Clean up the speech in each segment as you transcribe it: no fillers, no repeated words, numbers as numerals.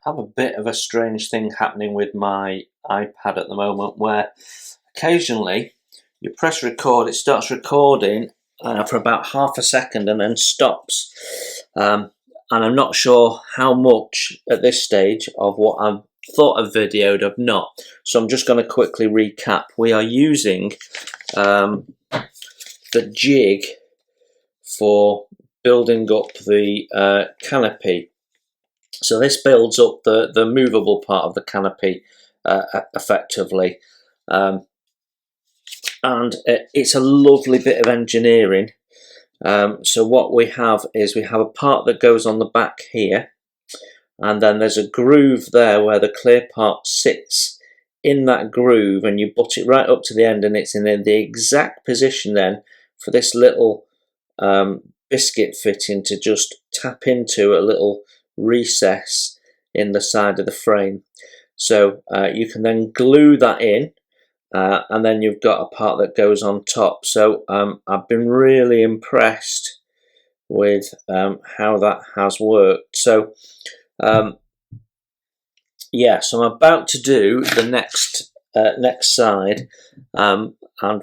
have a bit of a strange thing happening with my iPad at the moment, where occasionally you press record, it starts recording for about half a second and then stops. And I'm not sure how much at this stage of what I've thought I've videoed I've not. So I'm just going to quickly recap. We are using the jig for building up the canopy. So this builds up the movable part of the canopy effectively. And it's a lovely bit of engineering. So what we have is we have a part that goes on the back here, and then there's a groove there where the clear part sits in that groove, and you butt it right up to the end, and it's in the exact position then for this little biscuit fitting to just tap into a little recess in the side of the frame. So you can then glue that in, and then you've got a part that goes on top. So I've been really impressed with how that has worked. So yeah, so I'm about to do the next side, and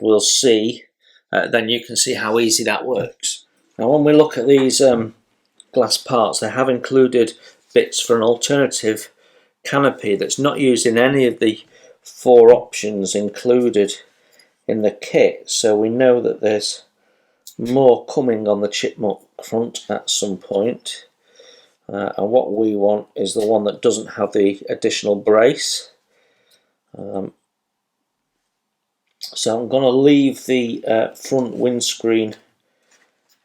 we'll see. Then you can see how easy that works. Now, when we look at these glass parts, they have included bits for an alternative canopy that's not used in any of the 4 options included in the kit. So we know that there's more coming on the Chipmunk front at some point. And what we want is the one that doesn't have the additional brace. So I'm going to leave the front windscreen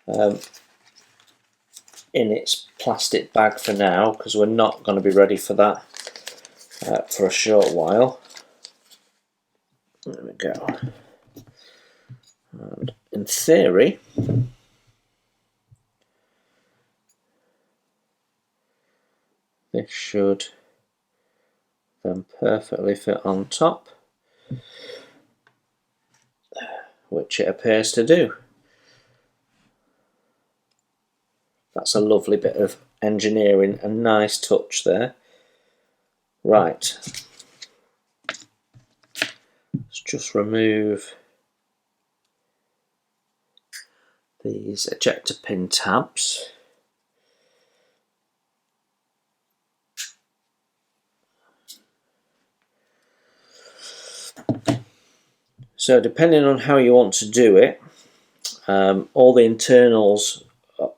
in its plastic bag for now, because we're not going to be ready for that for a short while. There we go. And in theory, this should then perfectly fit on top, which it appears to do. That's a lovely bit of engineering, a nice touch there. Right, let's just remove these ejector pin tabs. So depending on how you want to do it, all the internals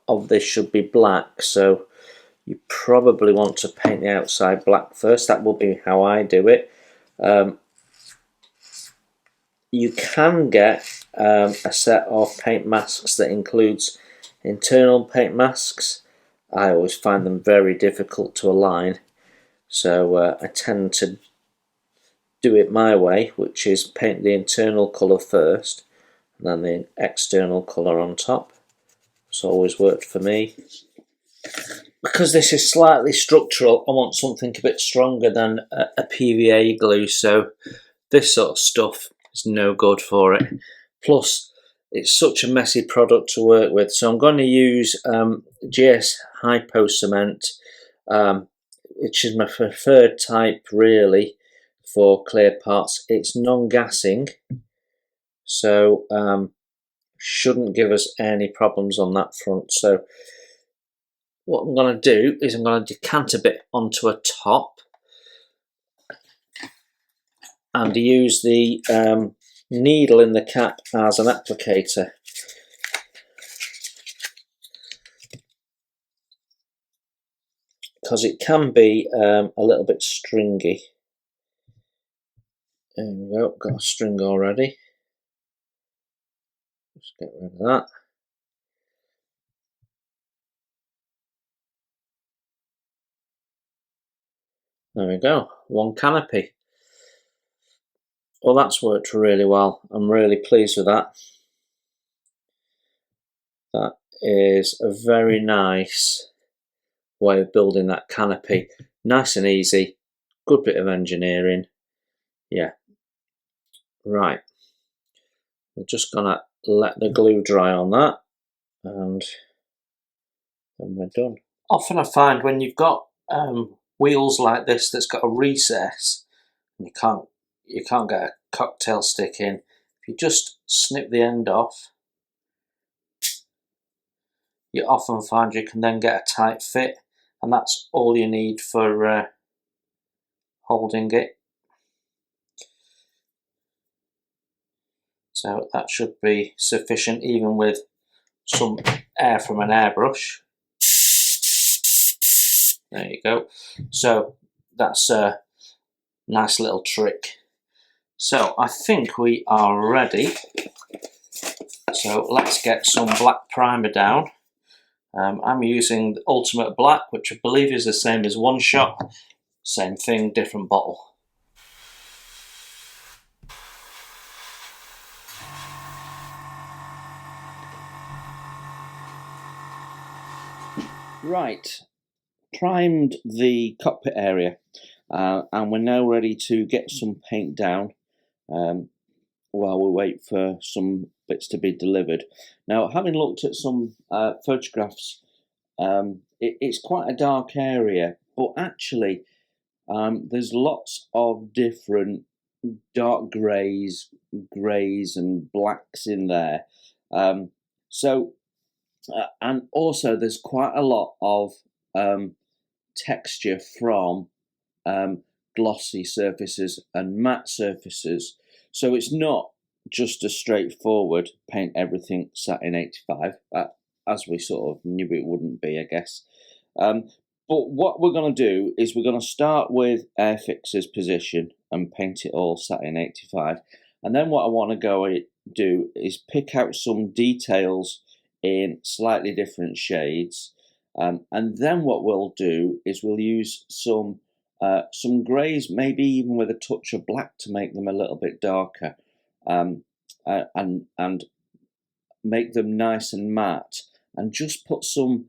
of this should be black, so you probably want to paint the outside black first. That will be how I do it. You can get a set of paint masks that includes internal paint masks. I always find them very difficult to align, so I tend to do it my way, which is paint the internal colour first and then the external colour on top. It's always worked for me. Because this is slightly structural, I want something a bit stronger than a PVA glue, so this sort of stuff is no good for it. Plus, it's such a messy product to work with, so I'm going to use GS Hypo Cement, which is my preferred type really for clear parts. It's non-gassing, so shouldn't give us any problems on that front. So what I'm going to do is I'm going to decant a bit onto a top and use the needle in the cap as an applicator. Because it can be a little bit stringy. There we go, got a string already. Just get rid of that. There we go, one canopy. Well, that's worked really well. I'm really pleased with that. That is a very nice way of building that canopy. Nice and easy, good bit of engineering. Yeah. Right. I'm just gonna let the glue dry on that, and then we're done. Often I find when you've got wheels like this that's got a recess, and you can't get a cocktail stick in, if you just snip the end off, you often find you can then get a tight fit, and that's all you need for holding it. So that should be sufficient, even with some air from an airbrush. There you go. So that's a nice little trick. So I think we are ready. So let's get some black primer down. I'm using the Ultimate Black, which I believe is the same as One Shot. Same thing, different bottle. Right, primed the cockpit area, and we're now ready to get some paint down while we wait for some bits to be delivered. Now, having looked at some photographs, it's quite a dark area, but actually there's lots of different dark greys and blacks in there. And also there's quite a lot of texture from glossy surfaces and matte surfaces. So it's not just a straightforward paint everything satin 85, as we sort of knew it wouldn't be, I guess. But what we're going to do is we're going to start with Airfix's position and paint it all satin 85. And then what I want to go do is pick out some details in slightly different shades. And then what we'll do is we'll use some greys, maybe even with a touch of black to make them a little bit darker, and make them nice and matte, and just put some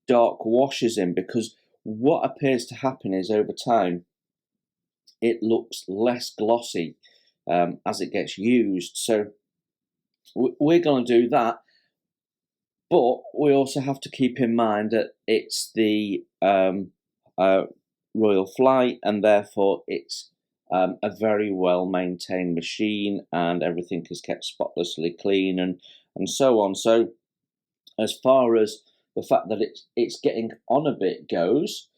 dark washes in, because what appears to happen is over time it looks less glossy as it gets used. So we're going to do that, but we also have to keep in mind that it's the Royal Flight, and therefore it's a very well maintained machine, and everything is kept spotlessly clean and so on. So as far as the fact that it's getting on a bit goes,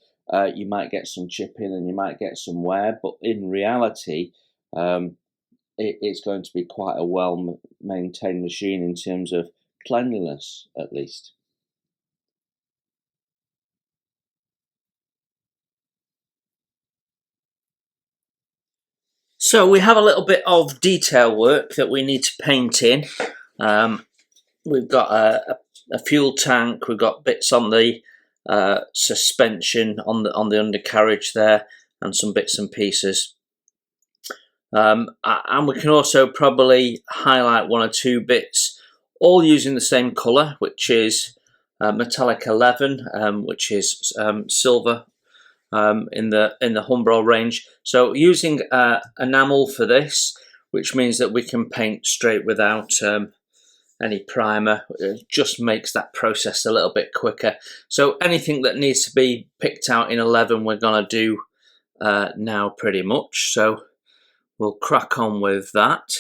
you might get some chipping and you might get some wear, but in reality it's going to be quite a well maintained machine in terms of cleanliness, at least. So we have a little bit of detail work that we need to paint in. We've got a fuel tank, we've got bits on the suspension on the undercarriage there, and some bits and pieces. And we can also probably highlight one or two bits, all using the same colour, which is metallic 11, which is silver in the Humbrol range. So using enamel for this, which means that we can paint straight without any primer. It just makes that process a little bit quicker. So anything that needs to be picked out in 11 we're going to do now pretty much. So we'll crack on with that.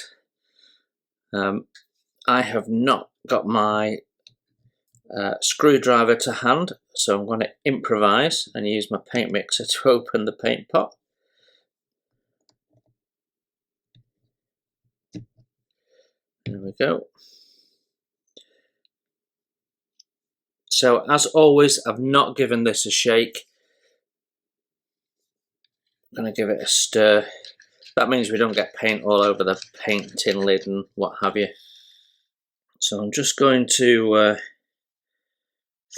I have not got my screwdriver to hand, so I'm going to improvise and use my paint mixer to open the paint pot. There we go. So as always, I've not given this a shake. I'm going to give it a stir. That means we don't get paint all over the paint tin lid and what have you. So I'm just going to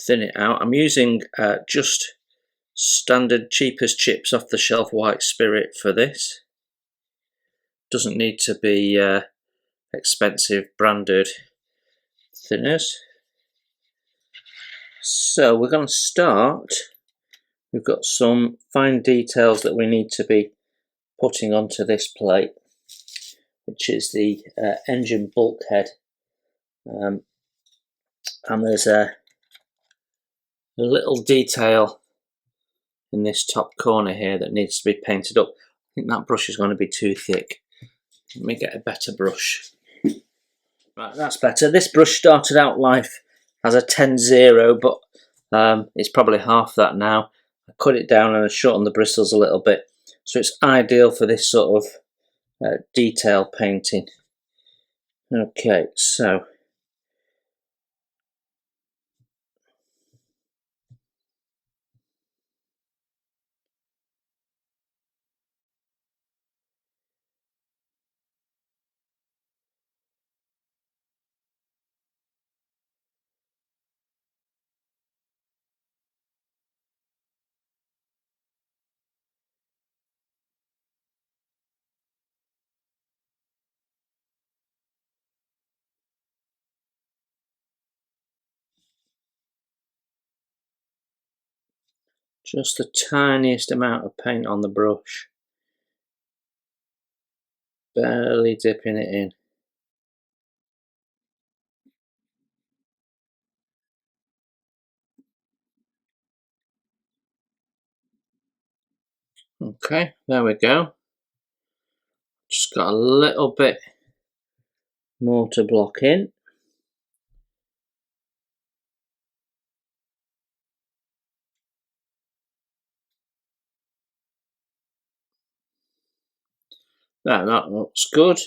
thin it out. I'm using just standard cheapest chips off the shelf white spirit for this. Doesn't need to be expensive branded thinners. So we're going to start. We've got some fine details that we need to be putting onto this plate, which is the engine bulkhead, and there's a little detail in this top corner here that needs to be painted up. I think that brush is going to be too thick. Let me get a better brush. Right, that's better. This brush started out life as a 10-0, but it's probably half that now. I cut it down and I shortened the bristles a little bit, so it's ideal for this sort of detail painting. Okay, so just the tiniest amount of paint on the brush, barely dipping it in. Okay, there we go. Just got a little bit more to block in. That looks good.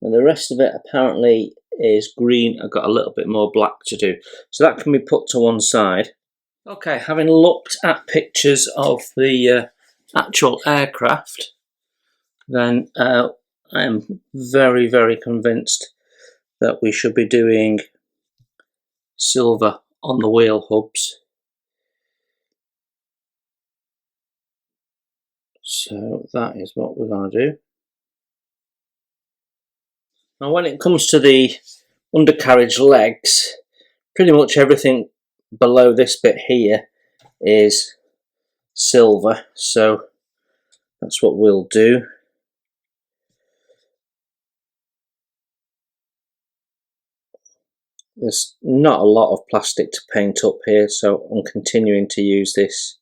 And the rest of it apparently is green. I've got a little bit more black to do. So that can be put to one side. Okay, having looked at pictures of the actual aircraft, then I am very, very convinced that we should be doing silver on the wheel hubs. So that is what we're going to do. Now when it comes to the undercarriage legs, pretty much everything below this bit here is silver, so that's what we'll do. There's not a lot of plastic to paint up here, so I'm continuing to use this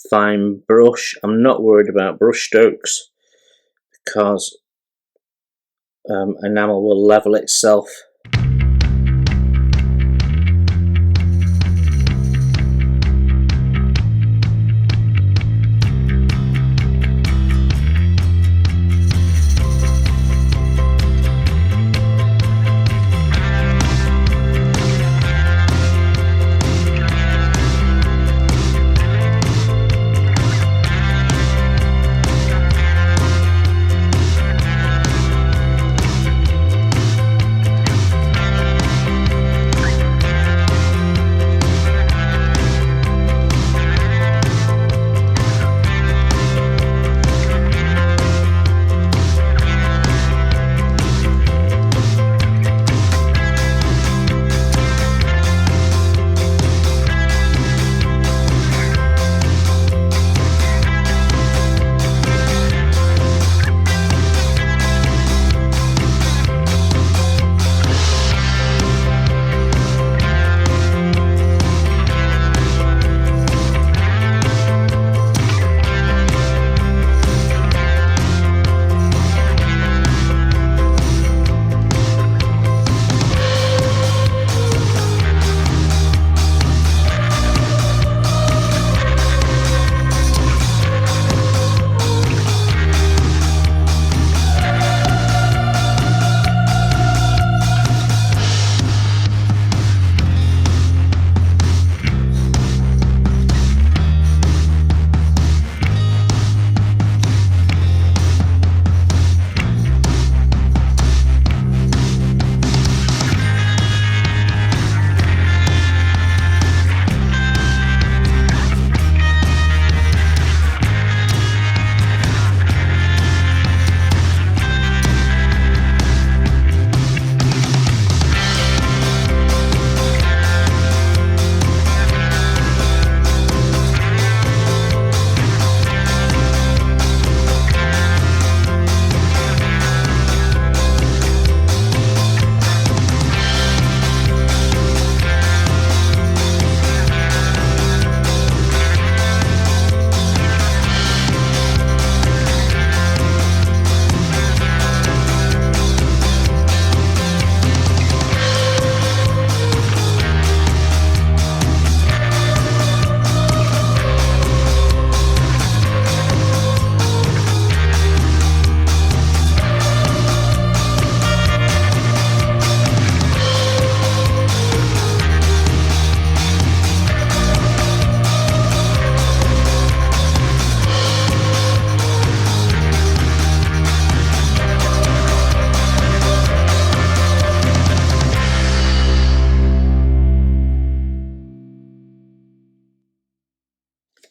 fine brush. I'm not worried about brush strokes because enamel will level itself.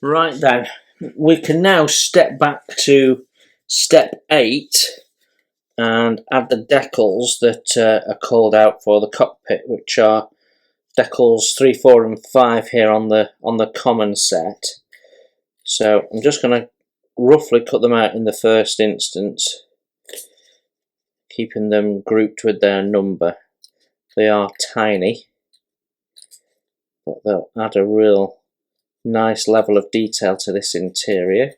Right then, we can now step back to step 8 and add the decals that are called out for the cockpit, which are decals 3, 4 and 5 here on the common set. So I'm just going to roughly cut them out in the first instance, keeping them grouped with their number. They are tiny, but they'll add a real nice level of detail to this interior.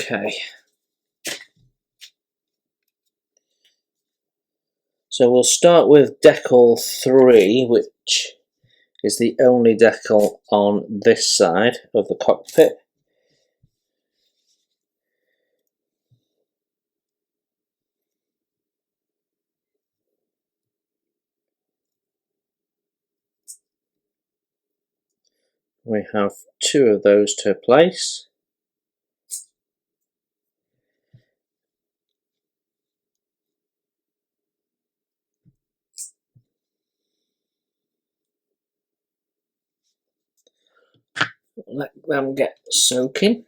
Okay. So we'll start with decal 3, which is the only decal on this side of the cockpit. We have 2 of those to place. Let them get soaking.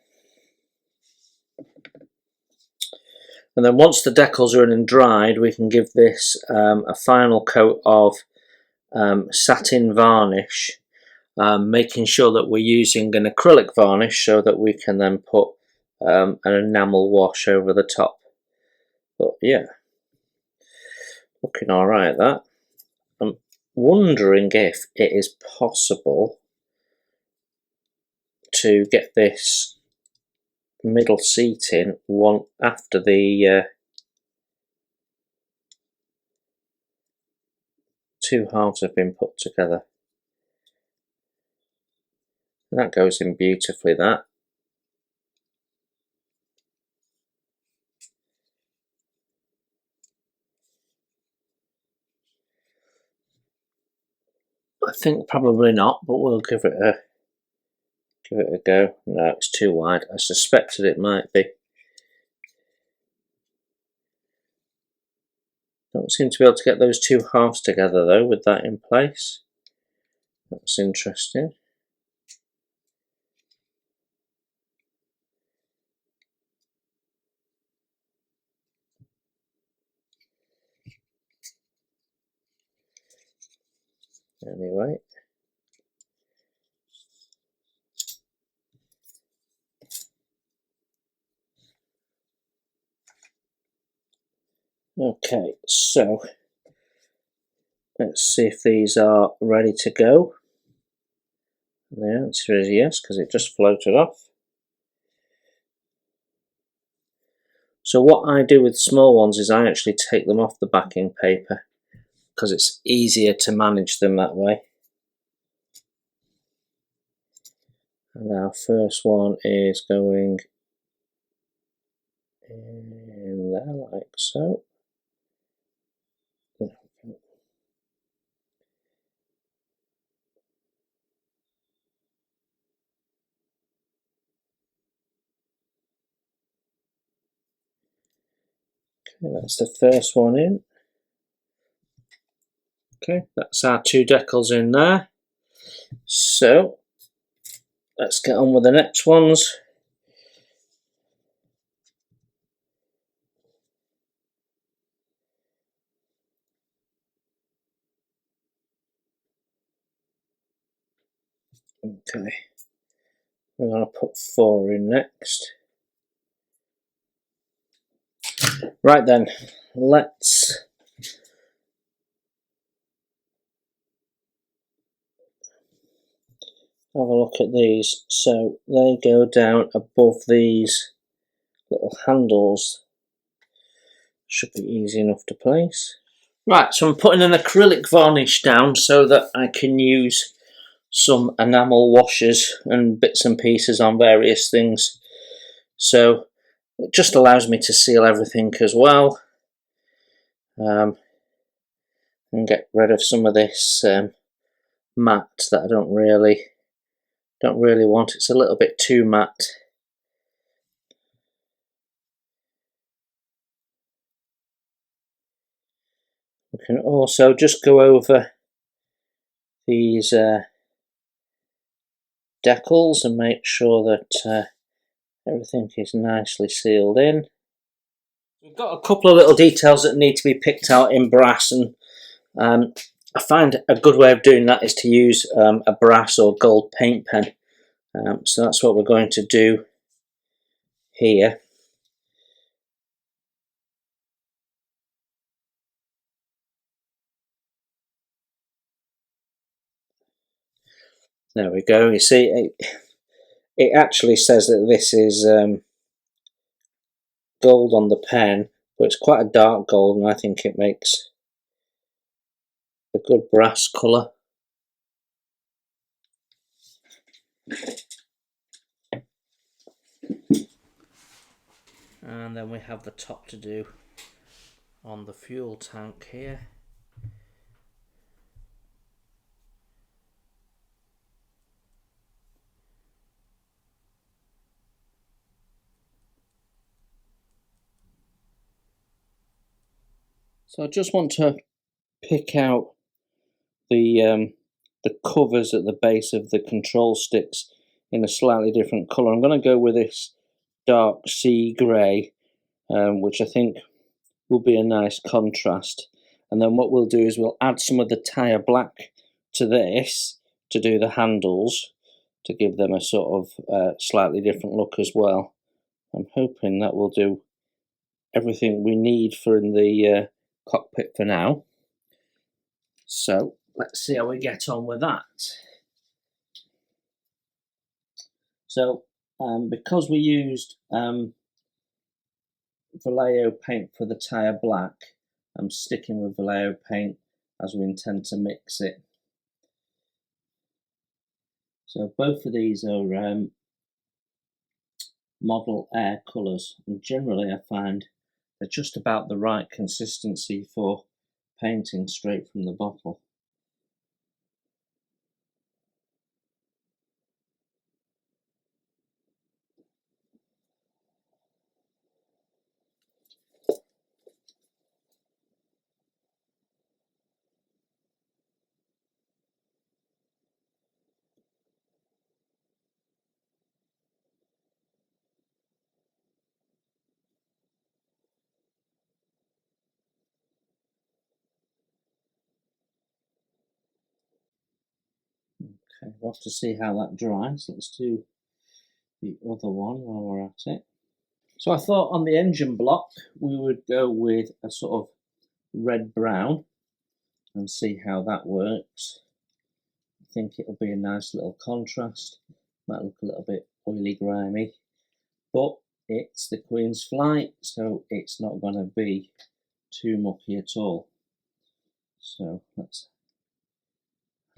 And then once the decals are in and dried, we can give this a final coat of satin varnish, making sure that we're using an acrylic varnish so that we can then put an enamel wash over the top. But yeah, looking alright that. I'm wondering if it is possible to get this middle seat in one after the 2 halves have been put together. That goes in beautifully, that. I think probably not, but we'll give it a go. No, it's too wide. I suspected it might be. Don't seem to be able to get those 2 halves together though with that in place. That's interesting. Anyway. Okay, so let's see if these are ready to go. The answer is yes, because it just floated off. So what I do with small ones is I actually take them off the backing paper because it's easier to manage them that way. And our first one is going in there like so. Okay, that's the first one in. Okay, that's our 2 decals in there. So let's get on with the next ones. Okay, we're going to put 4 in next. Right then, let's have a look at these. So they go down above these little handles. Should be easy enough to place. Right, so I'm putting an acrylic varnish down so that I can use some enamel washes and bits and pieces on various things. So it just allows me to seal everything as well, and get rid of some of this matte that I don't really want. It's a little bit too matte. We can also just go over these decals and make sure that everything is nicely sealed in. We've got a couple of little details that need to be picked out in brass, and I find a good way of doing that is to use a brass or gold paint pen. So that's what we're going to do here. There we go. You see, it actually says that this is gold on the pen, but it's quite a dark gold, and I think it makes a good brass colour. And then we have the top to do on the fuel tank here. So I just want to pick out the covers at the base of the control sticks in a slightly different colour. I'm going to go with this dark sea grey, which I think will be a nice contrast. And then what we'll do is we'll add some of the tyre black to this to do the handles, to give them a sort of slightly different look as well. I'm hoping that will do everything we need for in the cockpit for now. So let's see how we get on with that. So because we used Vallejo paint for the tyre black, I'm sticking with Vallejo paint as we intend to mix it. So both of these are Model Air colours, and generally I find they're just about the right consistency for painting straight from the bottle. Okay, we'll have to see how that dries. Let's do the other one while we're at it. So I thought on the engine block we would go with a sort of red-brown and see how that works. I think it'll be a nice little contrast. Might look a little bit oily, grimy, but it's the Queen's Flight, so it's not going to be too mucky at all. So let's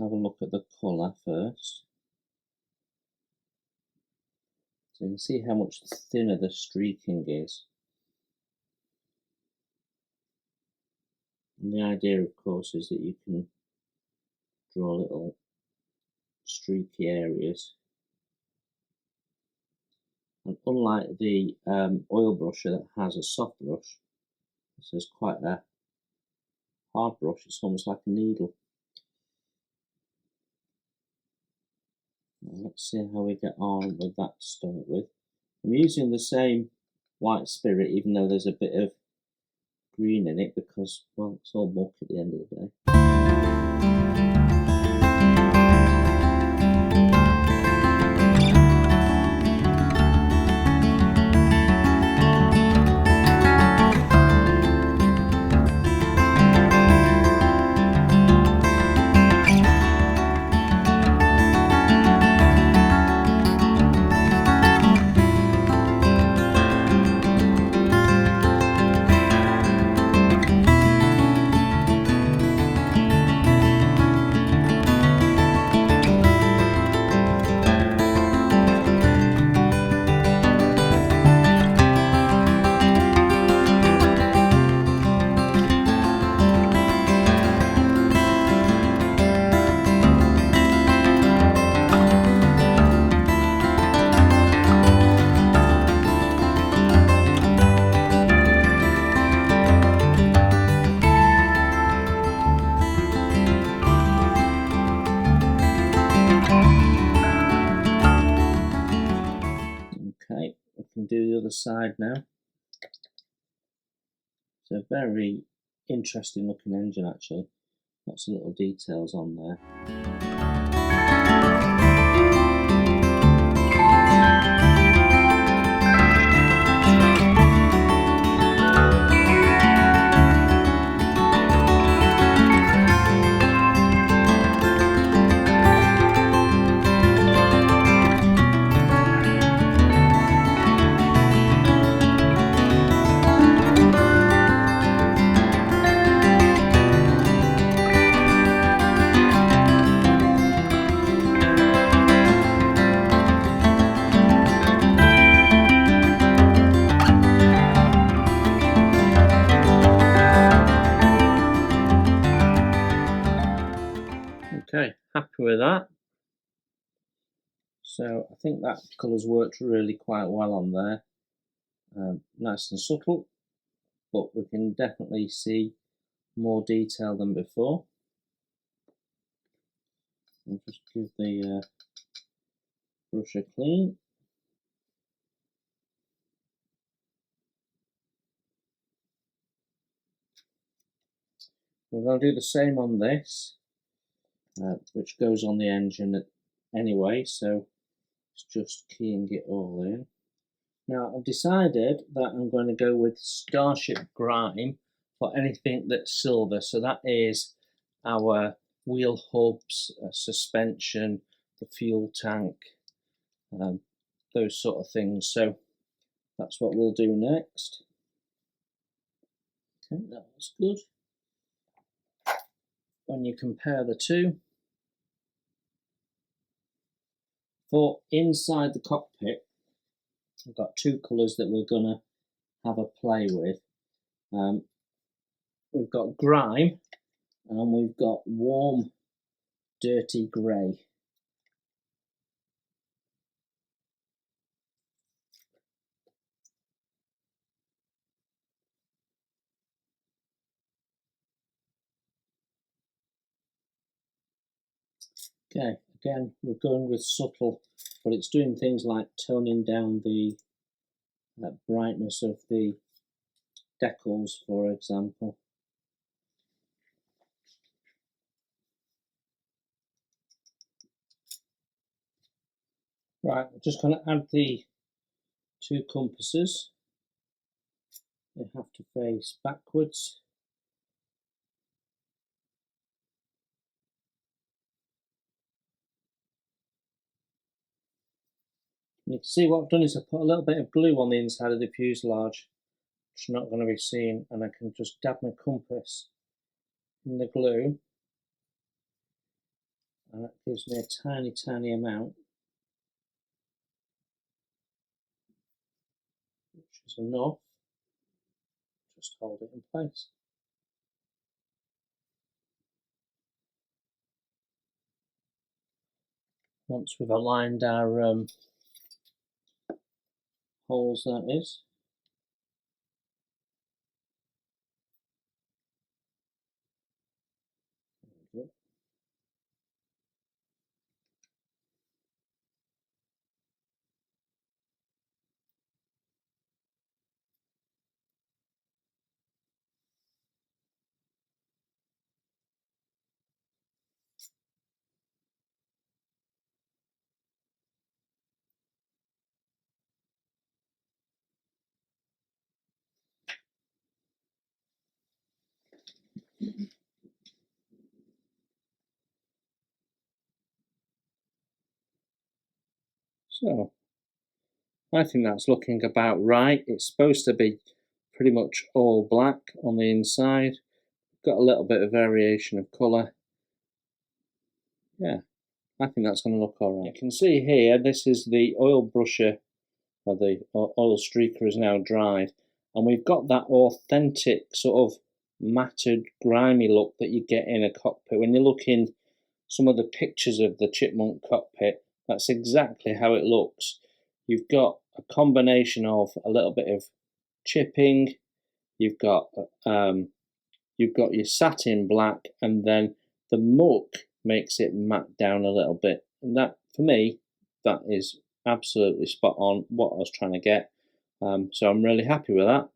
have a look at the colour first. So you can see how much thinner the streaking is. And the idea, of course, is that you can draw little streaky areas. And unlike the oil brusher that has a soft brush, this is quite a hard brush. It's almost like a needle. Now let's see how we get on with that to start with. I'm using the same white spirit, even though there's a bit of green in it, because, well, it's all muck at the end of the day. inside now. It's a very interesting looking engine actually. Lots of little details on there. Okay, happy with that. So I think that colour's worked really quite well on there. Nice and subtle, but we can definitely see more detail than before. I'll just give the brush a clean. We're going to do the same on this, which goes on the engine anyway, so it's just keying it all in. Now I've decided that I'm going to go with Starship Grime for anything that's silver, so that is our wheel hubs, suspension, the fuel tank, those sort of things. So that's what we'll do next. Okay, that was good. When you compare the two, for inside the cockpit, I've got two colours that we're going to have a play with. We've got grime and we've got warm, dirty grey. Okay, again, we're going with subtle, but it's doing things like toning down the brightness of the decals, for example. Right, I'm just going to add the two compasses. They have to face backwards. You can see what I've done is I put a little bit of glue on the inside of the fuselage, which is not going to be seen, and I can just dab my compass in the glue, and that gives me a tiny amount, which is enough. Just hold it in place. Once we've aligned our holes, that is. So I think that's looking about right. It's supposed to be pretty much all black on the inside. Got a little bit of variation of colour. Yeah, I think that's going to look alright. You can see here, this is the oil brusher, or the oil streaker is now dried, and we've got that authentic sort of matted, grimy look that you get in a cockpit. When you look in some of the pictures of the Chipmunk cockpit, that's exactly how it looks. You've got a combination of a little bit of chipping, you've got your satin black, and then the muck makes it matte down a little bit. And that, for me, that is absolutely spot on what I was trying to get. So I'm really happy with that.